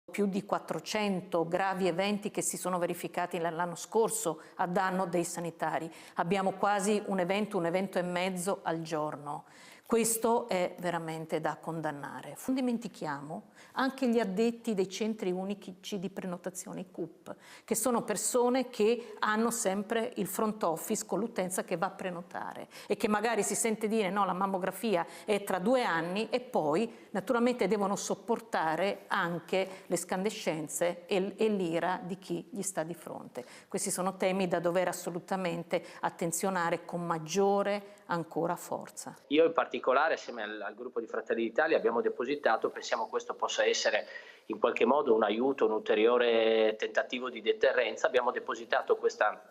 più di 400 gravi eventi che si sono verificati l'anno scorso a danno dei sanitari. Abbiamo quasi un evento e mezzo al giorno. Questo è veramente da condannare. Non dimentichiamo anche gli addetti dei centri unici di prenotazione, i CUP, che sono persone che hanno sempre il front office con l'utenza che va a prenotare e che magari si sente dire no, la mammografia è tra 2 anni e poi naturalmente devono sopportare anche le scandescenze e l'ira di chi gli sta di fronte. Questi sono temi da dover assolutamente attenzionare con maggiore ancora forza. Io in particolare, assieme al gruppo di Fratelli d'Italia, abbiamo depositato, pensiamo questo possa essere in qualche modo un aiuto, un ulteriore tentativo di deterrenza, abbiamo depositato questa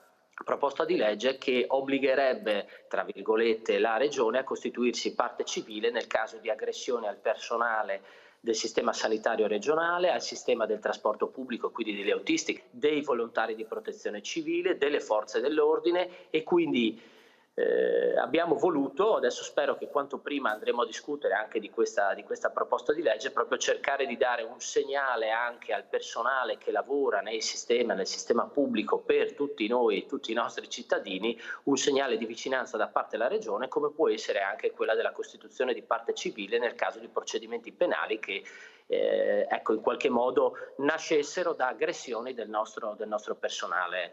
proposta di legge che obbligherebbe, tra virgolette, la Regione a costituirsi parte civile nel caso di aggressione al personale del sistema sanitario regionale, al sistema del trasporto pubblico, quindi degli autisti, dei volontari di protezione civile, delle forze dell'ordine e quindi abbiamo voluto, adesso spero che quanto prima andremo a discutere anche di questa proposta di legge, proprio cercare di dare un segnale anche al personale che lavora nel sistema pubblico per tutti noi, tutti i nostri cittadini, un segnale di vicinanza da parte della Regione, come può essere anche quella della costituzione di parte civile nel caso di procedimenti penali che ecco, in qualche modo nascessero da aggressioni del nostro personale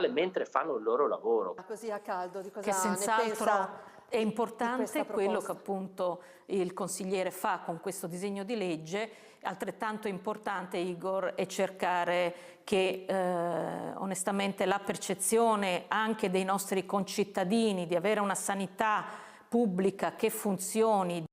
mentre fanno il loro lavoro. Così a caldo, di cosa che senz'altro è importante quello che proposta? appunto il consigliere fa con questo disegno di legge. Altrettanto importante, Igor, è cercare che onestamente la percezione anche dei nostri concittadini di avere una sanità pubblica che funzioni,